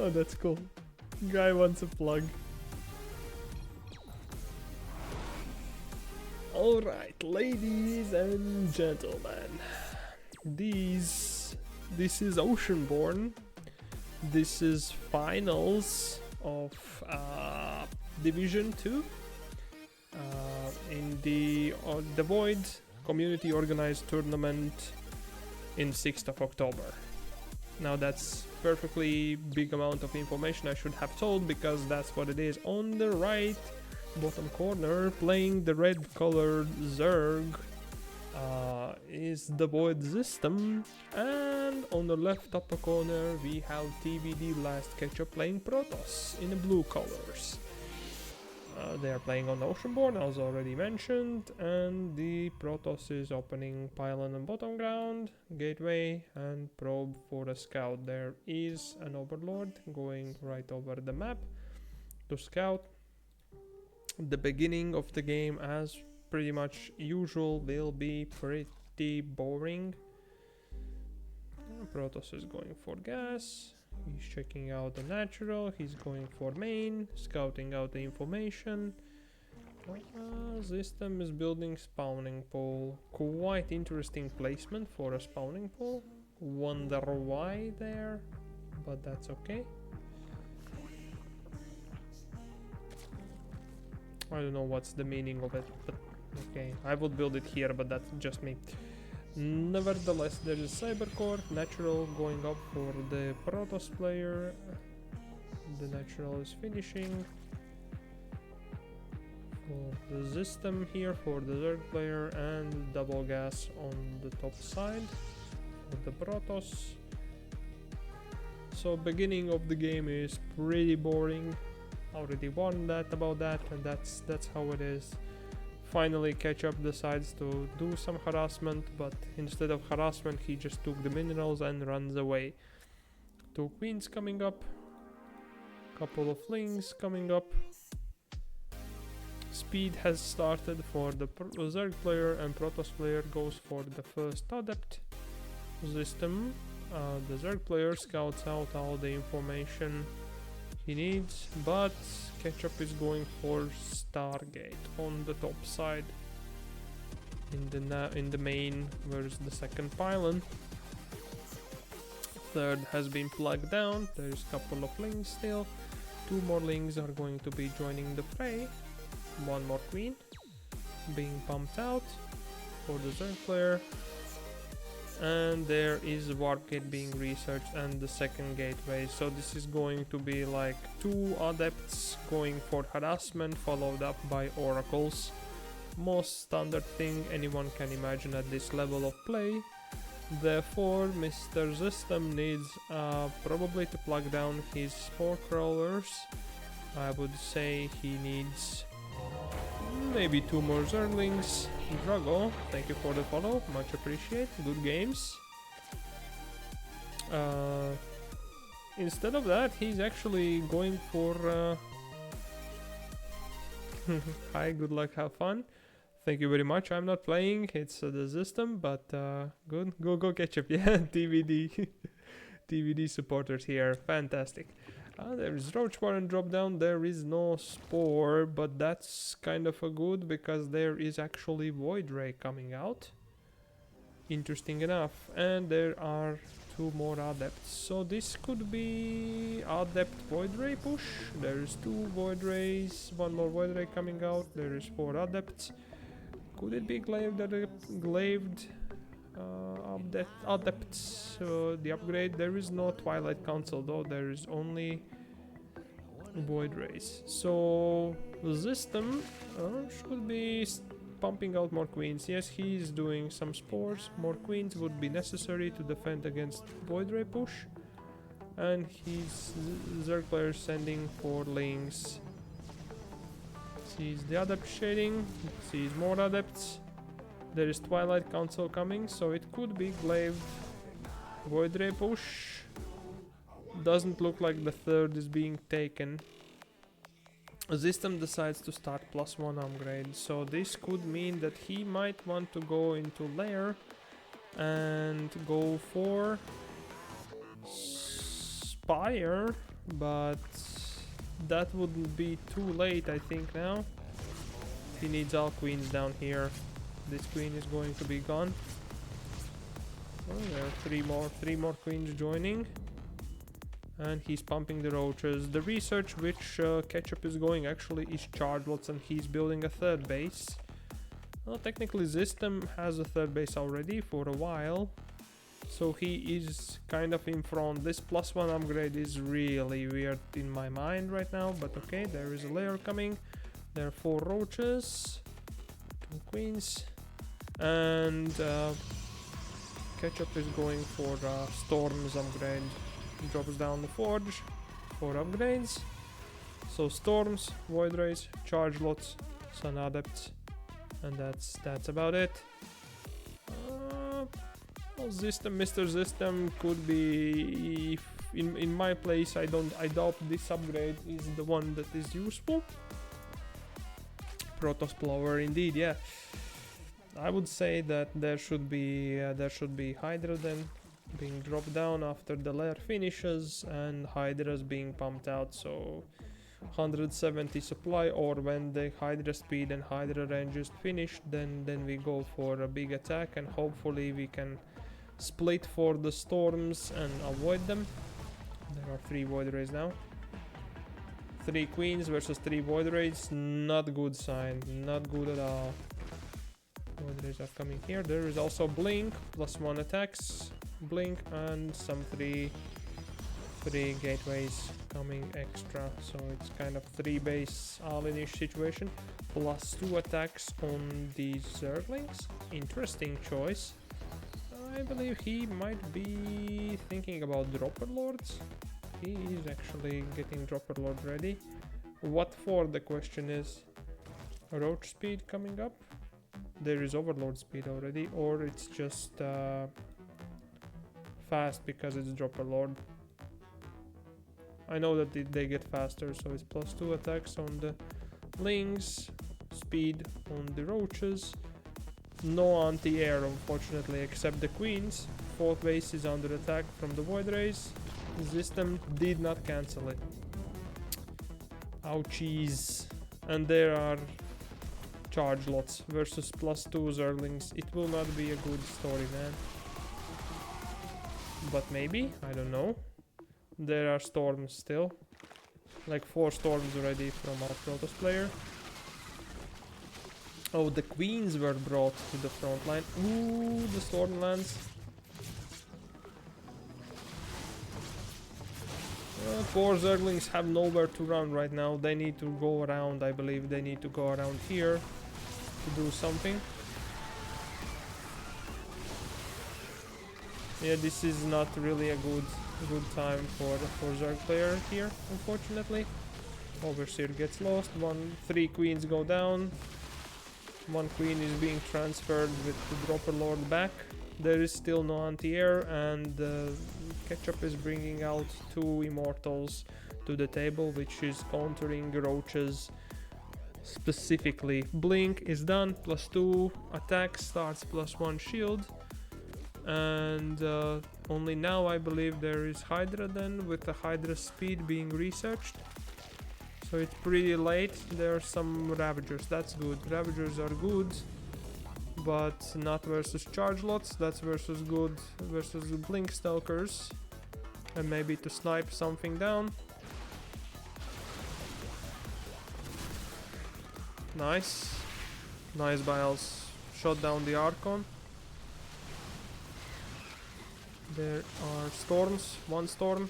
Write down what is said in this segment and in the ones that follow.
Oh, that's cool. Guy wants a plug. Alright, ladies and gentlemen. This is Oceanborn. This is finals of Division 2 in the DeVoid community organized tournament in 6th of October. Now that's perfectly big amount of information I should have told, because that's what it is. On the right bottom corner, playing the red colored Zerg is DeVoid Zystem, and on the left upper corner we have TVD LastKetchup playing Protoss in the blue colors. They are playing on Oceanborn, as already mentioned, and the Protoss is opening pylon and bottom ground, gateway, and probe for a scout. There is an overlord going right over the map to scout. The beginning of the game, as pretty much usual, will be pretty boring. Protoss is going for gas. He's checking out the natural, he's going for main, scouting out the information. Zystem is building spawning pool. Quite interesting placement for a spawning pool. Wonder why there, but that's okay. I don't know what's the meaning of it, but okay. I would build it here, but that's just me. Nevertheless, there is Cybercore, natural going up for the Protoss player. The natural is finishing. For the Zystem here for the Zerg player, and double gas on the top side for the Protoss. So beginning of the game is pretty boring. Already warned about that, and that's how it is. Finally, Ketchup decides to do some harassment, but instead of harassment, he just took the minerals and runs away. 2 queens coming up, couple of lings coming up. Speed has started for the Zerg player, and Protoss player goes for the first adept system. The Zerg player scouts out all the information he needs, but Ketchup is going for Stargate on the top side. In the main, where's the second pylon? Third has been plugged down. There's a couple of lings still. 2 more lings are going to be joining the fray. 1 more queen being pumped out for the Zerg player. And there is warp gate being researched and the second gateway. So this is going to be like 2 adepts going for harassment, followed up by oracles. Most standard thing anyone can imagine at this level of play. Therefore, Mr. Zystem needs probably to plug down his spore crawlers. I would say he needs maybe 2 more Zerglings. Drago, thank you for the follow, much appreciate, good games. Instead of that, he's actually going for hi, good luck, have fun. Thank you very much. I'm not playing, it's the system, but good. Go Ketchup, yeah, TVD. TVD supporters here, fantastic. There is Roach Warren drop down, there is no Spore, but that's kind of a good, because there is actually Void Ray coming out. Interesting enough. And there are 2 more Adepts. So this could be Adept Void Ray push. There is 2 Void Rays, 1 more Void Ray coming out, there is 4 Adepts. Could it be glaived adepts, the upgrade? There is no Twilight Council though, there is only Void Rays. So the system should be pumping out more queens. Yes, he's doing some spores. More queens would be necessary to defend against Void Ray push. And his Zerg player sending 4 lings. Sees the adept shading, sees more adepts. There is Twilight Council coming, so it could be glaive Void Ray push. Doesn't look like the third is being taken. Zystem decides to start +1 upgrade, so this could mean that he might want to go into lair and go for Spire but that wouldn't be too late, I think. Now he needs all queens down here. This queen is going to be gone. Oh, there are three more queens joining, and he's pumping the roaches. The research which Ketchup is going actually is Charlottes, and he's building a third base. Well, technically Zystem has a third base already for a while, so he is kind of in front. This +1 upgrade is really weird in my mind right now, but okay, there is a layer coming. There are 4 roaches, 2 queens, and Ketchup is going for Storms upgrade. Drops down the Forge, 4 upgrades. So Storms, Void Rays, Charge Lots, Sun Adepts, and that's about it. Well, Mr. Zystem could be, in my place. I doubt this upgrade is the one that is useful. Protoss Plover, indeed, yeah. I would say that there should be Hydra then being dropped down after the layer finishes, and Hydra's being pumped out. So 170 supply, or when the Hydra speed and Hydra range is finished, then we go for a big attack, and hopefully we can split for the storms and avoid them. There are 3 Void Rays now. 3 queens versus 3 Void Rays. Not good sign. Not good at all. Void Rays are coming here. There is also Blink, +1 attacks. Blink and some 3 gateways coming extra. So it's kind of 3 base all-in-ish situation. +2 attacks on these Zerglings. Interesting choice. I believe he might be thinking about Dropper Lords. He is actually getting Dropper Lord ready. What for, the question is. Roach speed coming up. There is Overlord speed already, or it's just fast because it's Dropper Lord. I know that they get faster, so it's +2 attacks on the Lings, speed on the Roaches. No anti-air, unfortunately, except the Queens. 4th base is under attack from the Void Rays. The Zystem did not cancel it. Ouchies. And there are Charge Lots versus +2 Zerglings. It will not be a good story, man. But maybe, I don't know. There are Storms still. Like 4 Storms already from our Protoss player. Oh, the Queens were brought to the front line. Ooh, the Storm lands. Poor Zerglings have nowhere to run right now. They need to go around, I believe. They need to go around here to do something. Yeah, this is not really a good time for Zerg player here, unfortunately. Overseer gets lost. 3 queens go down. 1 queen is being transferred with the Dropper Lord back. There is still no anti-air, and Ketchup is bringing out 2 Immortals to the table, which is countering Roaches specifically. Blink is done, +2 attack, starts +1 shield. And only now I believe there is Hydra then, with the Hydra speed being researched. So it's pretty late. There are some Ravagers, that's good. Ravagers are good, but not versus Charge Lots. That's versus Blink Stalkers. And maybe to snipe something down. Nice. Nice Biles. Shot down the Archon. There are Storms. 1 Storm.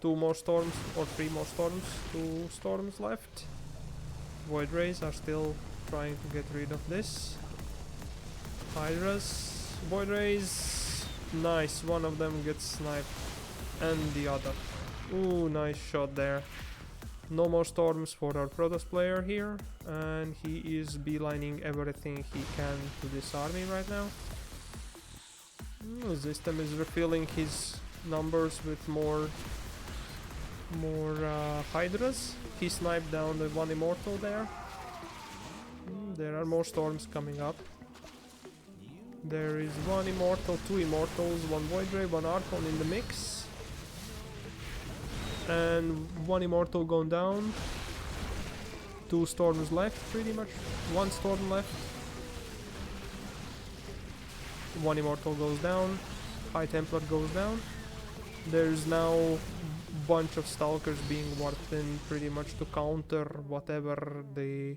2 more Storms, or 3 more Storms. 2 Storms left. Void Rays are still trying to get rid of this. Hydras. Void Rays. Nice. One of them gets sniped. And the other. Ooh, nice shot there. No more Storms for our Protoss player here. And he is beelining everything he can to this army right now. Zystem is refilling his numbers with more Hydras. He sniped down the 1 Immortal there. There are more Storms coming up. There is 1 Immortal, 2 Immortals, 1 Void Ray, 1 Archon in the mix. And one immortal gone down. 2 storms left, pretty much. 1 storm left. 1 immortal goes down. High Templar goes down. There's now bunch of stalkers being warped in pretty much to counter whatever the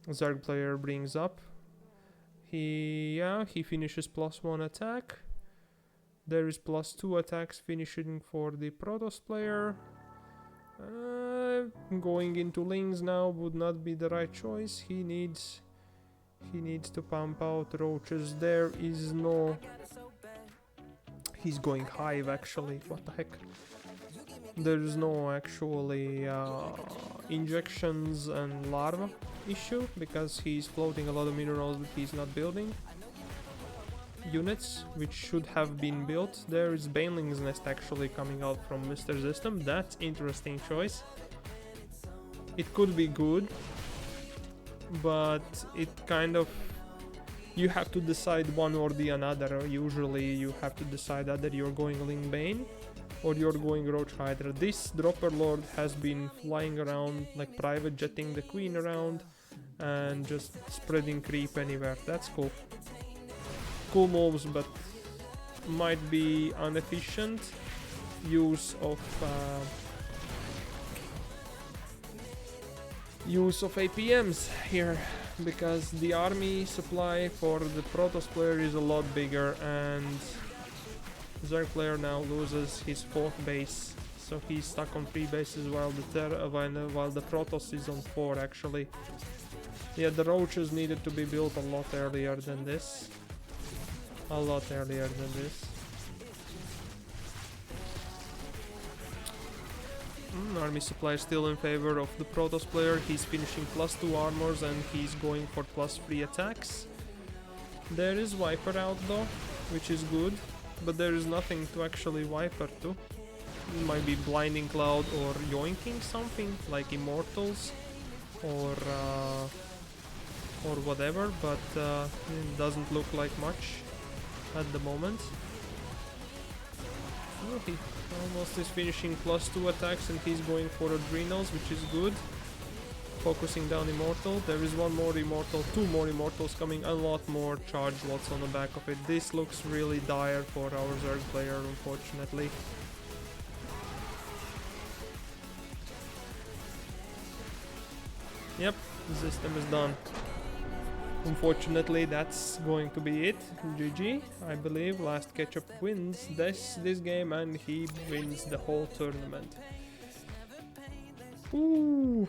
Zerg player brings up. He finishes +1 attack. There is +2 attacks finishing for the Protoss player. Going into Lings now would not be the right choice. He needs to pump out roaches. There is no... He's going Hive actually, what the heck. There's no actually injections and larva issue because he's floating a lot of minerals that he's not building. Units which should have been built. There is Baneling's Nest actually coming out from Mr. Zystem. That's interesting choice. It could be good, but it kind of... You have to decide one or the another. Usually you have to decide either you're going Ling Bane or you're going Roach Hydra. This Dropper Lord has been flying around, like private jetting the Queen around and just spreading creep anywhere. That's cool. Cool moves, but might be inefficient use of APMs here, because the army supply for the Protoss player is a lot bigger, and Zerg player now loses his 4th base, so he's stuck on 3 bases while the Protoss is on 4 actually. Yeah, the roaches needed to be built a lot earlier than this. A lot earlier than this. Army supply is still in favor of the Protoss player. He's finishing +2 armors and he's going for +3 attacks. There is Viper out though, which is good, but there is nothing to actually Viper to. It might be Blinding Cloud or yoinking something like Immortals or whatever, but it doesn't look like much at the moment. Oh, he almost is finishing +2 attacks and he's going for Adrenals, which is good. Focusing down Immortal. There is 1 more Immortal, 2 more Immortals coming, a lot more charge lots on the back of it. This looks really dire for our Zerg player, unfortunately. Yep, the system is done. Unfortunately, that's going to be it. GG. I believe LastKetchup wins this game and he wins the whole tournament. Ooh.